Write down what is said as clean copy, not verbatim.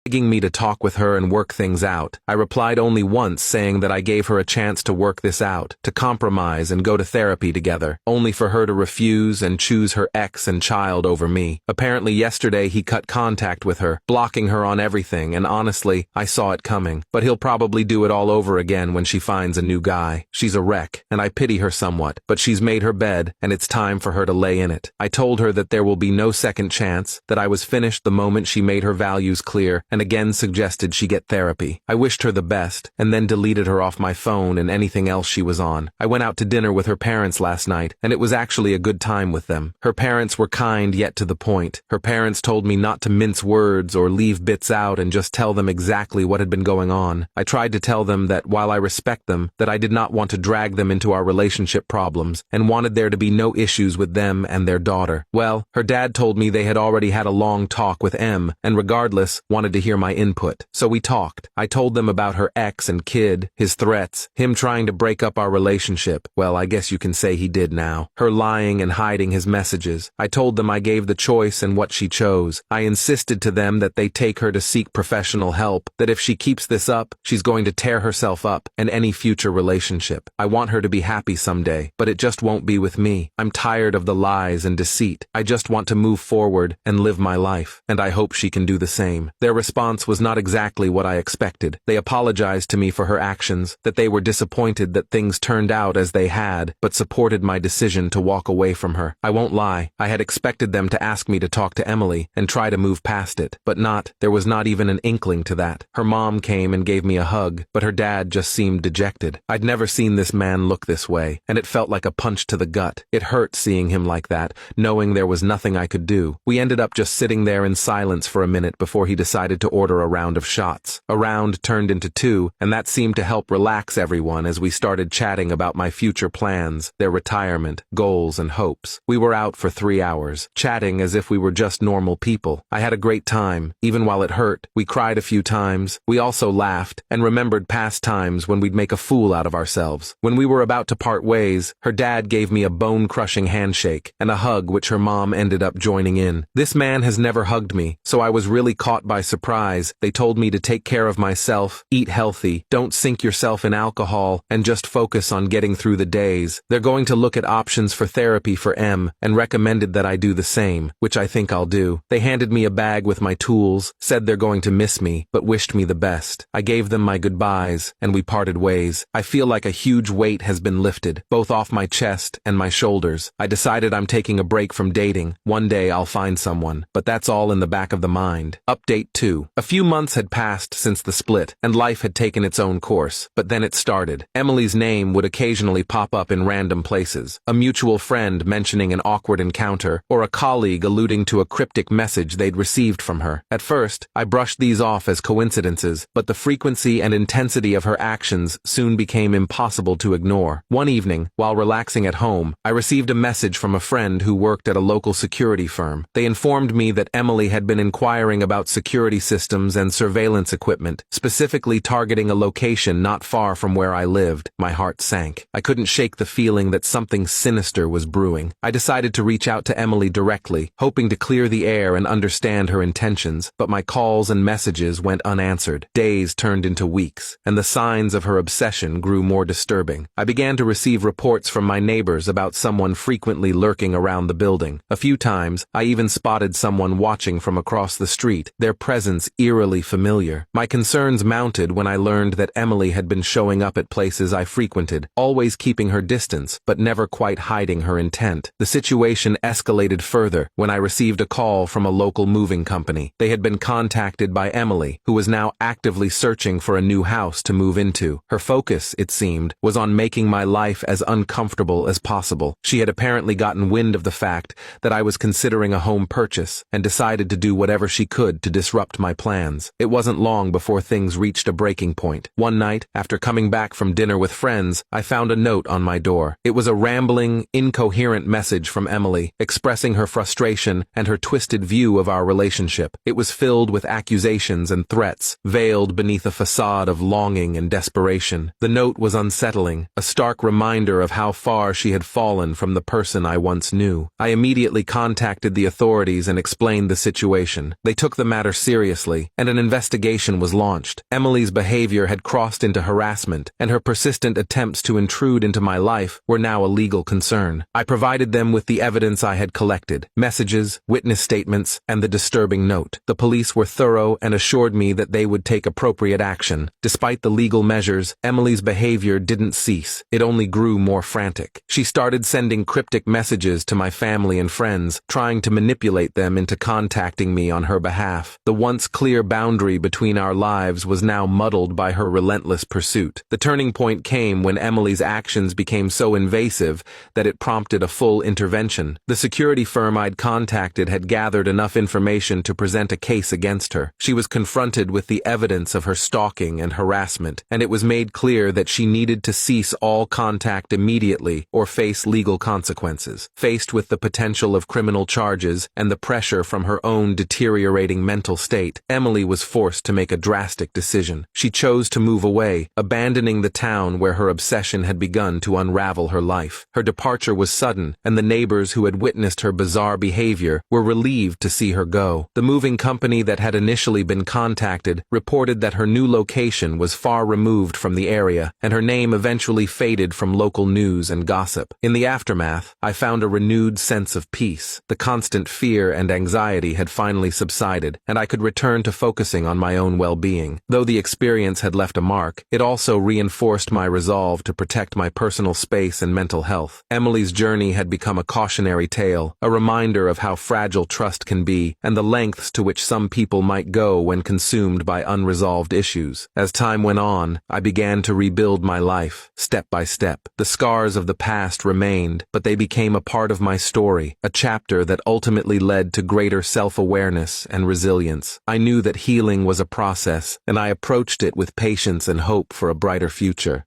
begging me to talk with her and work things out. I replied only once, saying that I gave her a chance to work this out, to compromise and go to therapy together, only for her to refuse and choose her ex and child over me. Apparently yesterday he cut contact with her, blocking her on everything, and honestly, I saw it coming. But he'll probably do it all over again when she finds a new guy. She's a wreck, and I pity her somewhat, but she's made her bed, and it's time for her to lay in it. I told her that there will be no second chance, that I was finished the moment she made her values clear, and again suggested she get therapy. I wished her the best, and then deleted her off my phone and anything else she was on. I went out to dinner with her parents last night, and it was actually a good time with them. Her parents were kind yet to the point. Her parents told me not to mince words or leave bits out and just tell them exactly what had been going on. I tried to tell them that while I respect them, that I did not want to drag them into our relationship problems, and wanted there to be no issues with them and their daughter. Well, her dad told me they had already had a long talk with M, and regardless, wanted to hear my input. So we talked. I told them about her ex and kid, his threats, him trying to break up our relationship. Well, I guess you can say he did now. Her lying and hiding his messages. I told them I gave the choice and what she chose. I insisted to them that they take her to seek professional help, that if she keeps this up, she's going to tear herself up and any future relationship. I want her to be happy someday, but it just won't be with me. I'm tired of the lies and deceit. I just want to move forward and live my life, and I hope she can do the same. Their response was not exactly what I expected. They apologized to me for her actions, that they were disappointed that things turned out as they had, but supported my decision to walk away from her. I won't lie, I had expected them to ask me to talk to Emily and try to move past it, but there was not even an inkling to that. Her mom came and gave me a hug, but her dad just seemed dejected. I'd never seen this man look this way, and it felt like a punch to the gut. It hurt seeing him like that, knowing there was nothing I could do. We ended up just sitting there in silence for a minute before he decided to order a round of shots. A round turned into two, and that seemed to help relax everyone as we started chatting about my future plans, their retirement, goals, and hopes. We were out for 3 hours, chatting as if we were just normal people. I had a great time, even while it hurt. We cried a few times. We also laughed, and remembered past times when we'd make a fool out of ourselves. When we were about to part ways, her dad gave me a bone-crushing handshake, and a hug which her mom ended up joining in. This man has never hugged me, so I was really caught by surprise. They told me to take care of myself, eat healthy, don't sink yourself in alcohol, and just focus on getting through the days. They're going to look at options for therapy for M, and recommended that I do the same, which I think I'll do. They handed me a bag with my tools, said they're going to miss me, but wished me the best. I gave them my goodbyes, and we parted ways. I feel like a huge weight has been lifted, both off my chest and my shoulders. I decided I'm taking a break from dating. One day I'll find someone, but that's all in the back of the mind. Update 2. A few months had passed since the split, and life had taken its own course, but then it started. Emily's name would occasionally pop up in random places. A mutual friend mentioning an awkward encounter, or a colleague alluding to a cryptic message they'd received from her. At first, I brushed these off as coincidences, but the frequency and intensity of her actions soon became impossible to ignore. One evening, while relaxing at home, I received a message from a friend who worked at a local security firm. They informed me that Emily had been inquiring about security systems and surveillance equipment, specifically targeting a location not far from where I lived. My heart sank. I couldn't shake the feeling that something sinister was brewing. I decided to reach out to Emily directly, hoping to clear the air and understand her intentions, but my calls and messages went unanswered. Days turned into weeks, and the signs of her obsession grew more disturbing. I began to receive reports from my neighbors about someone frequently lurking around the building. A few times, I even spotted someone watching from across the street, their presence eerily familiar. My concerns mounted when I learned that Emily had been showing up at places I frequented, always keeping her distance, but never quite hiding her intent. The situation escalated further when I received a call from a local moving company. They had been contacted by Emily, who was now actively searching for a new house to move into. Her focus, it seemed, was on making my life as uncomfortable as possible. She had apparently gotten wind of the fact that I was considering a home purchase, and decided to do whatever she could to disrupt my plans. It wasn't long before things reached a breaking point. One night, after coming back from dinner with friends, I found a note on my door. It was a rambling, incoherent message from Emily, expressing her frustration and her twisted view of our relationship. It was filled with accusations and threats, veiled beneath a facade of longing and desperation. The note was unsettling, a stark reminder of how far she had fallen from the person I once knew. I immediately contacted the authorities and explained the situation. They took the matter seriously seriously, and an investigation was launched. Emily's behavior had crossed into harassment, and her persistent attempts to intrude into my life were now a legal concern. I provided them with the evidence I had collected: messages, witness statements, and the disturbing note. The police were thorough and assured me that they would take appropriate action. Despite the legal measures, Emily's behavior didn't cease. It only grew more frantic. She started sending cryptic messages to my family and friends, trying to manipulate them into contacting me on her behalf. The once clear boundary between our lives was now muddled by her relentless pursuit. The turning point came when Emily's actions became so invasive that it prompted a full intervention. The security firm I'd contacted had gathered enough information to present a case against her. She was confronted with the evidence of her stalking and harassment, and it was made clear that she needed to cease all contact immediately or face legal consequences. Faced with the potential of criminal charges and the pressure from her own deteriorating mental state, Emily was forced to make a drastic decision. She chose to move away, abandoning the town where her obsession had begun to unravel her life. Her departure was sudden, and the neighbors who had witnessed her bizarre behavior were relieved to see her go. The moving company that had initially been contacted reported that her new location was far removed from the area, and her name eventually faded from local news and gossip. In the aftermath, I found a renewed sense of peace. The constant fear and anxiety had finally subsided, and I could return to focusing on my own well-being. Though the experience had left a mark, it also reinforced my resolve to protect my personal space and mental health. Emily's journey had become a cautionary tale, a reminder of how fragile trust can be, and the lengths to which some people might go when consumed by unresolved issues. As time went on, I began to rebuild my life, step by step. The scars of the past remained, but they became a part of my story, a chapter that ultimately led to greater self-awareness and resilience. I knew that healing was a process, and I approached it with patience and hope for a brighter future.